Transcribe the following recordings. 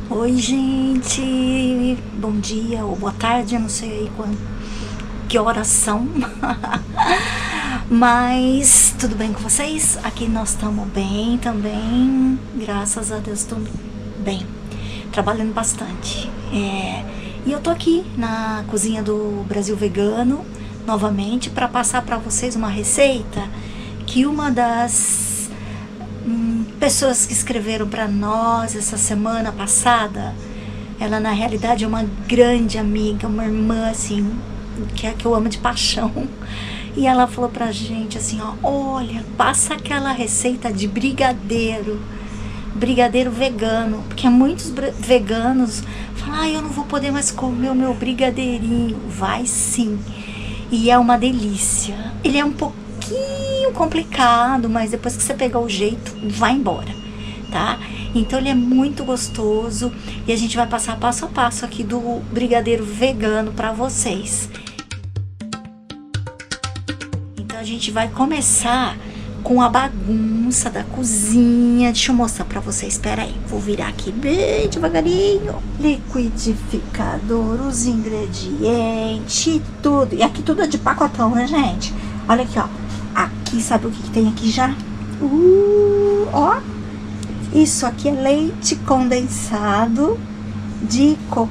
Oi, gente, bom dia ou boa tarde, eu não sei aí que horas são, mas tudo bem com vocês? Aqui nós estamos bem também, graças a Deus, tudo bem, trabalhando bastante. E eu tô aqui na cozinha do Brasil Vegano novamente para passar para vocês uma receita que uma das pessoas que escreveram para nós essa semana passada, ela na realidade é uma grande amiga, uma irmã assim, que eu amo de paixão, e ela falou pra gente assim, ó, olha, passa aquela receita de brigadeiro vegano, porque muitos veganos falam, eu não vou poder mais comer o meu brigadeirinho. Vai sim, e é uma delícia. Ele é um pouquinho complicado, mas depois que você pegar o jeito, vai embora, tá? Então ele é muito gostoso e a gente vai passar passo a passo aqui do brigadeiro vegano para vocês. Então a gente vai começar com a bagunça da cozinha. Deixa eu mostrar para vocês, espera aí, vou virar aqui bem devagarinho. Liquidificador, os ingredientes, tudo. E aqui tudo é de pacotão, né, gente? Olha aqui, ó. Aqui, sabe o que tem aqui já? Ó. Isso aqui é leite condensado de coco.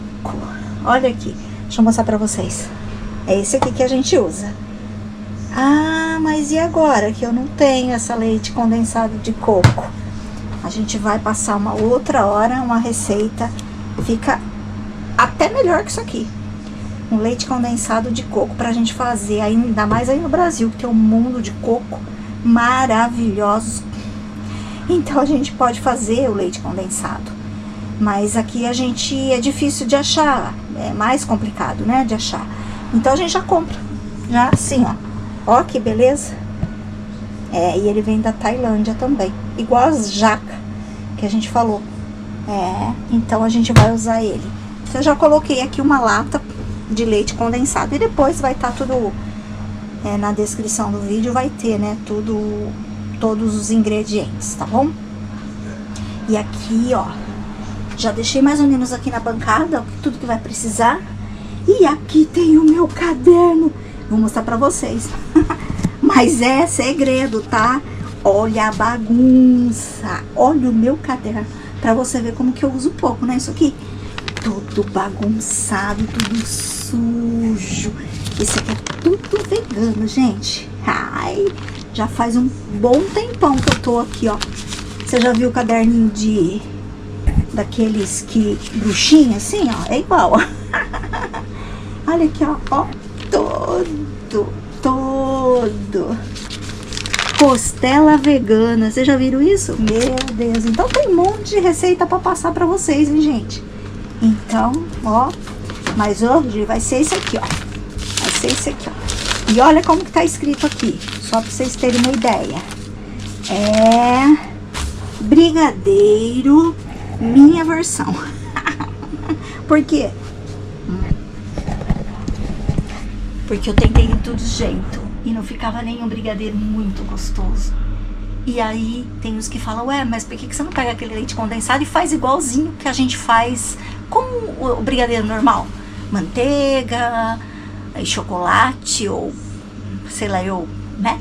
Olha aqui. Deixa eu mostrar pra vocês. É esse aqui que a gente usa. Ah, mas e agora que eu não tenho essa leite condensado de coco? A gente vai passar uma outra hora, uma receita. Fica até melhor que isso aqui. Um leite condensado de coco pra gente fazer, ainda mais aí no Brasil, que tem um mundo de coco maravilhosos. Então a gente pode fazer o leite condensado, mas aqui a gente é difícil de achar, é mais complicado, né, de achar. Então a gente já compra, já assim, ó que beleza. E ele vem da Tailândia também, igual as jaca que a gente falou. Então a gente vai usar ele. Eu já coloquei aqui uma lata de leite condensado e depois vai estar tudo na descrição do vídeo, vai ter, né, todos os ingredientes, tá bom? E aqui, ó, já deixei mais ou menos aqui na bancada tudo que vai precisar. E aqui tem o meu caderno, vou mostrar pra vocês. Mas é segredo, tá? Olha a bagunça, olha o meu caderno, pra você ver como que eu uso pouco, né, isso aqui. Tudo bagunçado, tudo sujo. Esse aqui é tudo vegano, gente. Ai, já faz um bom tempão que eu tô aqui, ó. Você já viu o caderninho daqueles que bruxinha assim, ó? É igual, ó. Olha aqui, ó, todo. Costela vegana. Vocês já viram isso? Meu Deus. Então tem um monte de receita pra passar pra vocês, hein, gente? Então, ó, mas hoje vai ser esse aqui, ó. Vai ser esse aqui, ó. E olha como que tá escrito aqui, só pra vocês terem uma ideia. Brigadeiro, minha versão. Por quê? Porque eu tentei de todo jeito e não ficava nenhum brigadeiro muito gostoso. E aí tem uns que falam, mas por que você não pega aquele leite condensado e faz igualzinho que a gente faz com o brigadeiro normal? Manteiga, chocolate ou sei lá né?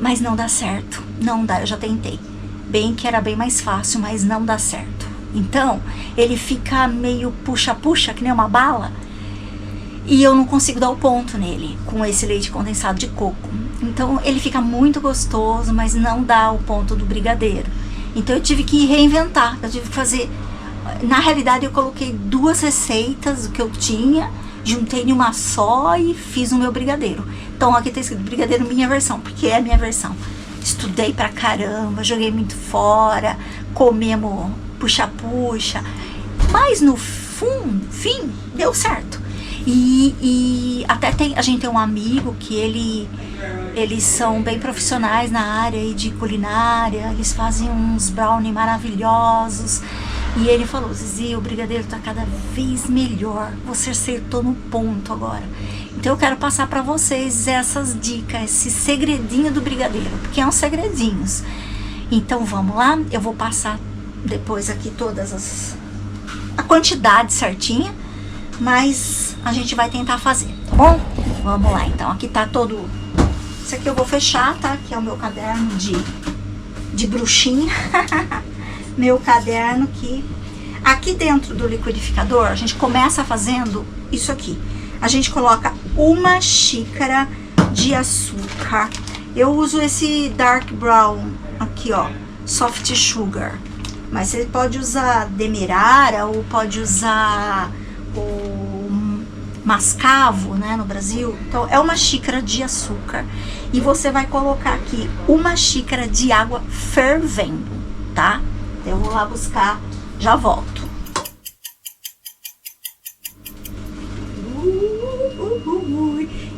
Mas não dá certo, não dá, eu já tentei. Bem que era bem mais fácil, mas não dá certo. Então, ele fica meio puxa-puxa, que nem uma bala. E eu não consigo dar o ponto nele com esse leite condensado de coco. Então ele fica muito gostoso, mas não dá o ponto do brigadeiro. Então eu tive que reinventar, eu tive que fazer. Na realidade eu coloquei duas receitas do que eu tinha, juntei em uma só e fiz o meu brigadeiro. Então aqui tá escrito brigadeiro minha versão, porque é a minha versão. Estudei pra caramba, joguei muito fora, comemos puxa-puxa, mas no fim deu certo. E até a gente tem um amigo que eles são bem profissionais na área de culinária, eles fazem uns brownie maravilhosos. E ele falou, Zizi, o brigadeiro tá cada vez melhor, você acertou no ponto agora. Então eu quero passar para vocês essas dicas, esse segredinho do brigadeiro, porque é uns segredinhos. Então vamos lá, eu vou passar depois aqui todas a quantidade certinha, mas a gente vai tentar fazer, tá bom? Vamos lá, então. Aqui tá todo... Isso aqui eu vou fechar, tá? Aqui é o meu caderno de bruxinha. Meu caderno que... Aqui dentro do liquidificador, a gente começa fazendo isso aqui. A gente coloca uma xícara de açúcar. Eu uso esse dark brown aqui, ó, soft sugar. Mas você pode usar demerara ou pode usar o mascavo, né, no Brasil. Então, é uma xícara de açúcar. E você vai colocar aqui uma xícara de água fervendo, tá? Eu vou lá buscar, já volto.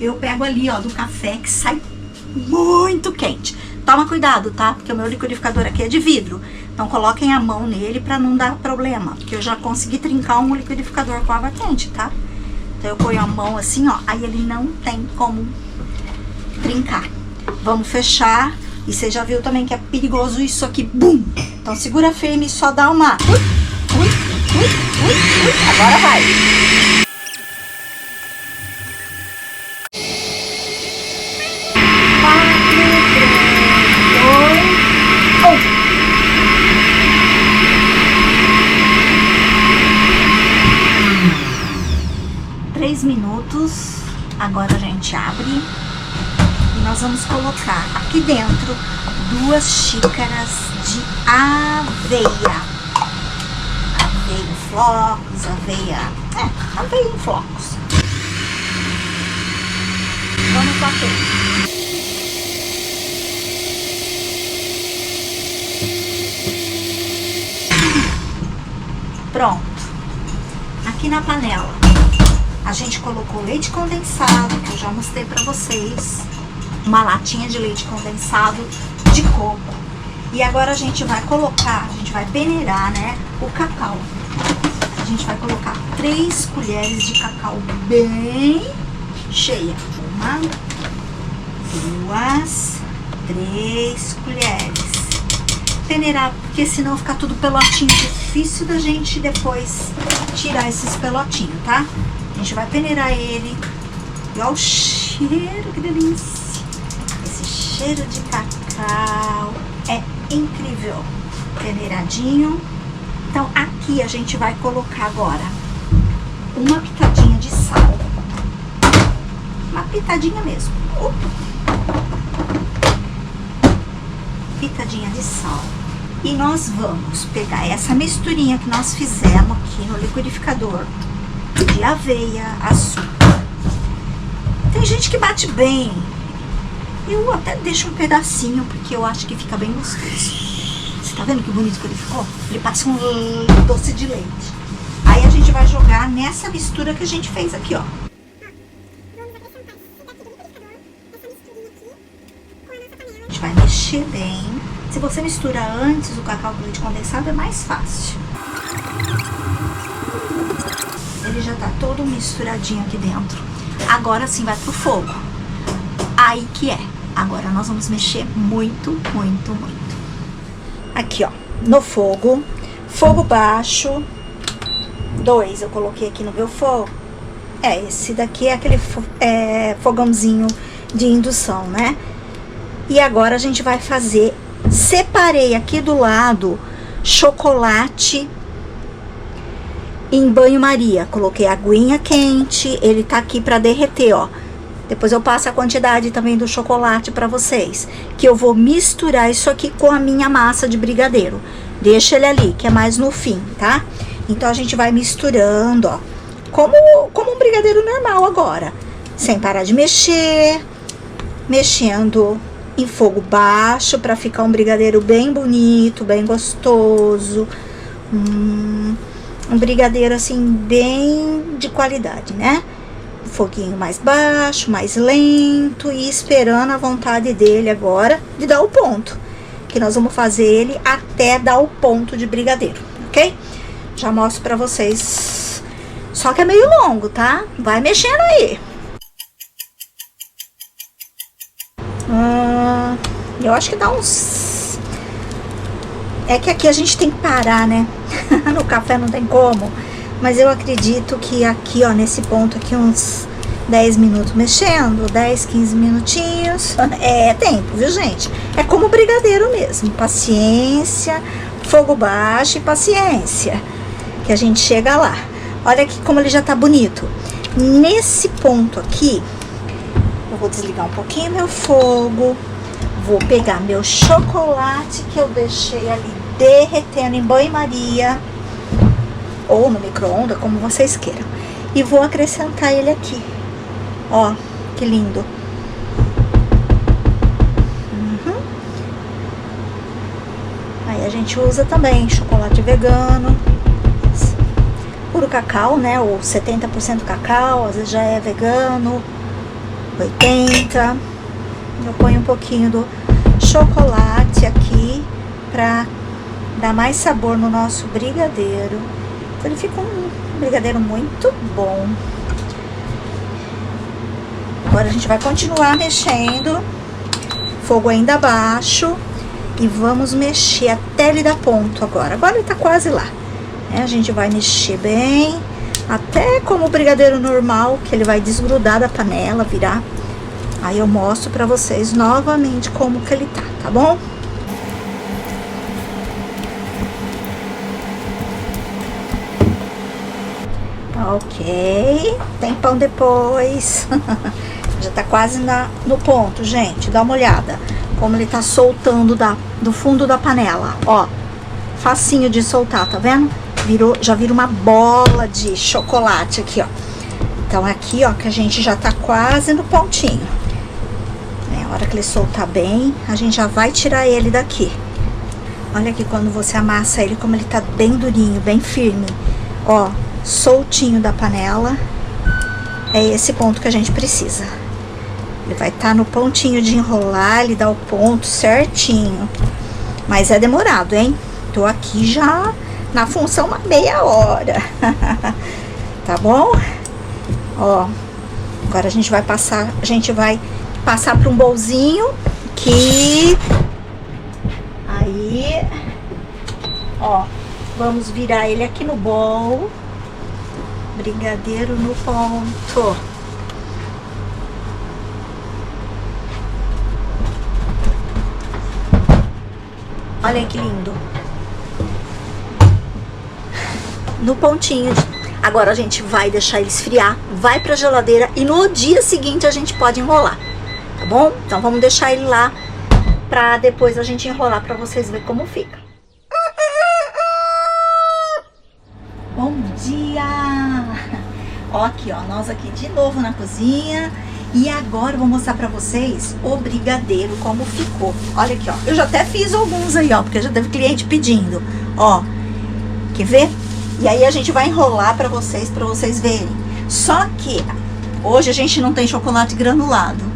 Eu pego ali, ó, do café que sai muito quente. Toma cuidado, tá? Porque o meu liquidificador aqui é de vidro. Então coloquem a mão nele pra não dar problema. Porque eu já consegui trincar um liquidificador com água quente, tá? Então eu ponho a mão assim, ó. Aí ele não tem como trincar. Vamos fechar. E você já viu também que é perigoso isso aqui. Bum! Então segura firme e só dá uma... Agora vai! Minutos. Agora a gente abre e nós vamos colocar aqui dentro 2 xícaras de aveia. Aveia em flocos, aveia em flocos. Vamos bater. Pronto. Aqui na panela a gente colocou leite condensado, que eu já mostrei pra vocês. Uma latinha de leite condensado de coco. E agora a gente vai colocar, a gente vai peneirar, né, o cacau. A gente vai colocar 3 colheres de cacau bem cheia. 1, 2, 3 colheres. Peneirar, porque senão fica tudo pelotinho. Difícil da gente depois tirar esses pelotinhos, tá? A gente vai peneirar ele. E olha o cheiro, que delícia. Esse cheiro de cacau é incrível. Peneiradinho. Então aqui a gente vai colocar agora uma pitadinha de sal. Uma pitadinha mesmo. Pitadinha de sal. E nós vamos pegar essa misturinha que nós fizemos aqui no liquidificador de aveia, açúcar. Tem gente que bate bem. Eu até deixo um pedacinho porque eu acho que fica bem gostoso. Você tá vendo que bonito que ele ficou? Ele parece um doce de leite. Aí a gente vai jogar nessa mistura que a gente fez aqui, ó. A gente vai mexer bem. Se você mistura antes o cacau com leite condensado é mais fácil. Ele já tá todo misturadinho aqui dentro. Agora sim vai pro fogo. Aí que é. Agora nós vamos mexer muito, muito, muito. Aqui, ó. No fogo. Fogo baixo. 2 eu coloquei aqui no meu fogo. Esse daqui é aquele fogãozinho de indução, né? E agora a gente vai fazer... Separei aqui do lado chocolate em banho-maria. Coloquei aguinha quente, ele tá aqui pra derreter, ó. Depois eu passo a quantidade também do chocolate pra vocês. Que eu vou misturar isso aqui com a minha massa de brigadeiro. Deixa ele ali, que é mais no fim, tá? Então a gente vai misturando, ó. Como um brigadeiro normal agora. Sem parar de mexer. Mexendo em fogo baixo pra ficar um brigadeiro bem bonito, bem gostoso. Um brigadeiro assim bem de qualidade, né? Um foguinho mais baixo, mais lento e esperando a vontade dele agora de dar o ponto. Que nós vamos fazer ele até dar o ponto de brigadeiro, ok? Já mostro pra vocês. Só que é meio longo, tá? Vai mexendo aí. Eu acho que dá uns... É que aqui a gente tem que parar, né? No café não tem como. Mas eu acredito que aqui, ó, nesse ponto aqui, uns 10 minutos mexendo, 10, 15 minutinhos. É tempo, viu, gente? É como brigadeiro mesmo. Paciência, fogo baixo e paciência. Que a gente chega lá. Olha aqui como ele já tá bonito. Nesse ponto aqui, eu vou desligar um pouquinho meu fogo. Vou pegar meu chocolate que eu deixei ali derretendo em banho-maria ou no micro-ondas, como vocês queiram. E vou acrescentar ele aqui. Ó, que lindo. Aí a gente usa também chocolate vegano, puro cacau, né? Ou 70% cacau, às vezes já é vegano, 80%. Eu ponho um pouquinho do chocolate aqui pra dar mais sabor no nosso brigadeiro. Então ele fica um brigadeiro muito bom. Agora a gente vai continuar mexendo, fogo ainda baixo, e vamos mexer até ele dar ponto agora. Agora ele tá quase lá, né? A gente vai mexer bem, até como o brigadeiro normal, que ele vai desgrudar da panela, virar. Aí eu mostro pra vocês novamente como que ele tá bom? Ok, tempão depois. Já tá quase no ponto, gente. Dá uma olhada como ele tá soltando do fundo da panela. Ó, facinho de soltar, tá vendo? Já vira uma bola de chocolate aqui, ó. Então aqui, ó, que a gente já tá quase no pontinho. A hora que ele soltar bem, a gente já vai tirar ele daqui. Olha aqui quando você amassa ele, como ele tá bem durinho, bem firme. Ó, soltinho da panela. É esse ponto que a gente precisa. Ele vai estar no pontinho de enrolar, ele dá o ponto certinho. Mas é demorado, hein? Tô aqui já na função uma meia hora. Tá bom? Ó, agora a gente vai passar para um bolzinho que aí, ó, vamos virar ele aqui no bol. Brigadeiro no ponto. Olha que lindo. No pontinho. Agora a gente vai deixar ele esfriar, vai pra geladeira e no dia seguinte a gente pode enrolar. Tá bom? Então vamos deixar ele lá pra depois a gente enrolar pra vocês verem como fica. Bom dia! Ó, aqui, ó, nós aqui de novo na cozinha. E agora eu vou mostrar pra vocês o brigadeiro, como ficou. Olha aqui, ó. Eu já até fiz alguns aí, ó, porque já teve cliente pedindo. Ó, quer ver? E aí a gente vai enrolar pra vocês verem. Só que hoje a gente não tem chocolate granulado.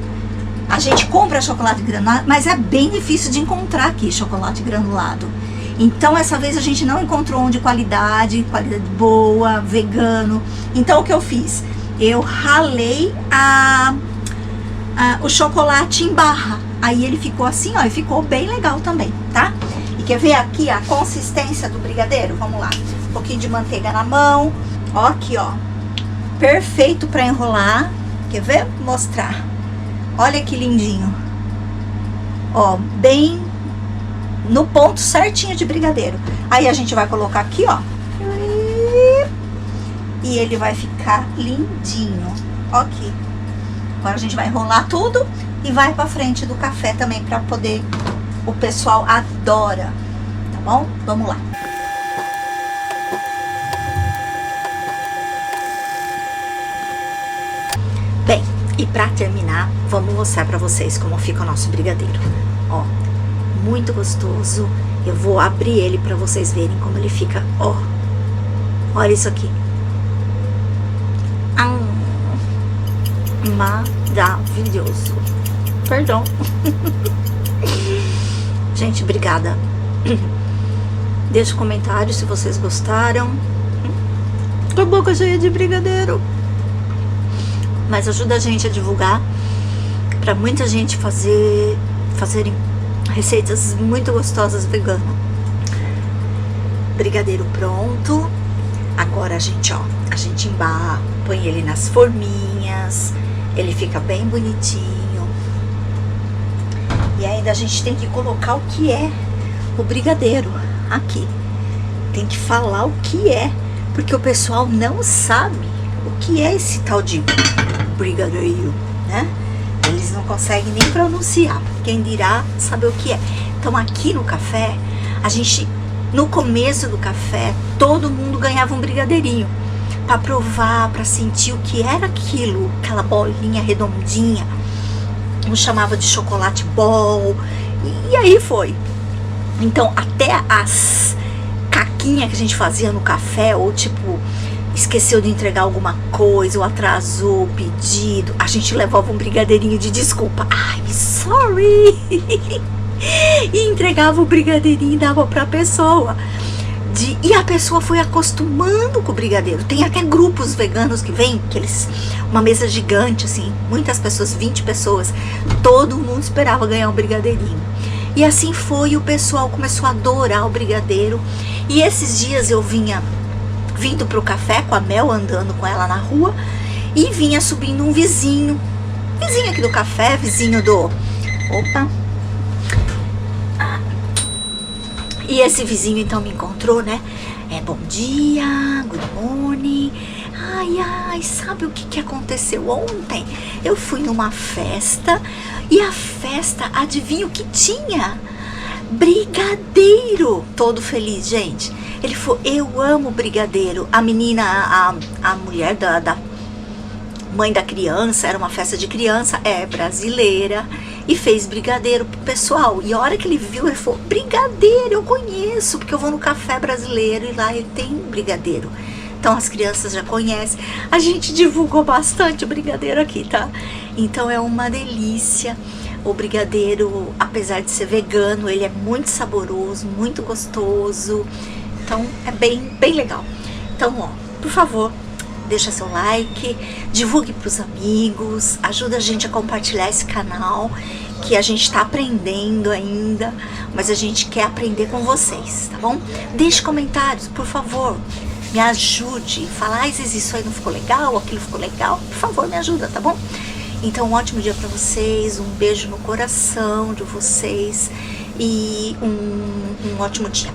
A gente compra chocolate granulado, mas é bem difícil de encontrar aqui chocolate granulado. Então, essa vez a gente não encontrou um de qualidade boa, vegano. Então, o que eu fiz? Eu ralei o chocolate em barra. Aí ele ficou assim, ó, e ficou bem legal também, tá? E quer ver aqui a consistência do brigadeiro? Vamos lá. Um pouquinho de manteiga na mão. Ó, aqui, ó. Perfeito pra enrolar. Quer ver? Vou mostrar. Olha que lindinho. Ó, bem no ponto certinho de brigadeiro. Aí a gente vai colocar aqui, ó. E ele vai ficar lindinho. Ó aqui. Agora a gente vai enrolar tudo e vai pra frente do café também pra poder... O pessoal adora. Tá bom? Vamos lá. Bem, e pra terminar, vamos mostrar pra vocês como fica o nosso brigadeiro. Ó, muito gostoso. Eu vou abrir ele pra vocês verem como ele fica. Ó, olha isso aqui. Maravilhoso. Perdão. Gente, obrigada. Deixa um comentário se vocês gostaram. Com a boca cheia de brigadeiro. Mas ajuda a gente a divulgar pra muita gente fazerem receitas muito gostosas veganas. Brigadeiro pronto. Agora a gente embarra, põe ele nas forminhas, ele fica bem bonitinho. E ainda a gente tem que colocar o que é o brigadeiro aqui. Tem que falar o que é, porque o pessoal não sabe o que é esse tal de brigadeiro, né? Eles não conseguem nem pronunciar, quem dirá saber o que é. Então aqui no café, no começo do café, todo mundo ganhava um brigadeirinho para provar, para sentir o que era aquilo, aquela bolinha redondinha. Um chamava de chocolate ball, e aí foi. Então até as caquinhas que a gente fazia no café, ou tipo, esqueceu de entregar alguma coisa, ou atrasou o pedido, a gente levava um brigadeirinho de desculpa. I'm sorry! E entregava o brigadeirinho e dava pra pessoa. E a pessoa foi acostumando com o brigadeiro. Tem até grupos veganos que vêm, uma mesa gigante, assim, muitas pessoas, 20 pessoas, todo mundo esperava ganhar um brigadeirinho. E assim foi, o pessoal começou a adorar o brigadeiro. E esses dias eu vindo pro café com a Mel, andando com ela na rua, e vinha subindo um vizinho aqui do café, vizinho do... Opa! E esse vizinho então me encontrou, né? Bom dia, good morning. Ai, sabe o que aconteceu ontem? Eu fui numa festa, e a festa, adivinha o que tinha? Brigadeiro! Todo feliz, gente. Ele falou, eu amo brigadeiro. A menina, a mulher da mãe da criança, era uma festa de criança, é brasileira, e fez brigadeiro pro pessoal. E a hora que ele viu, ele falou, brigadeiro, eu conheço, porque eu vou no café brasileiro e lá ele tem brigadeiro. Então as crianças já conhecem. A gente divulgou bastante o brigadeiro aqui, tá? Então é uma delícia. O brigadeiro, apesar de ser vegano, ele é muito saboroso, muito gostoso. Então é bem legal. Então, ó, por favor, deixa seu like, divulgue para os amigos, ajuda a gente a compartilhar esse canal, que a gente está aprendendo ainda, mas a gente quer aprender com vocês, tá bom? Deixe comentários, por favor, me ajude, fala, isso aí não ficou legal, aquilo ficou legal, por favor, me ajuda, tá bom? Então, um ótimo dia para vocês, um beijo no coração de vocês e um ótimo dia.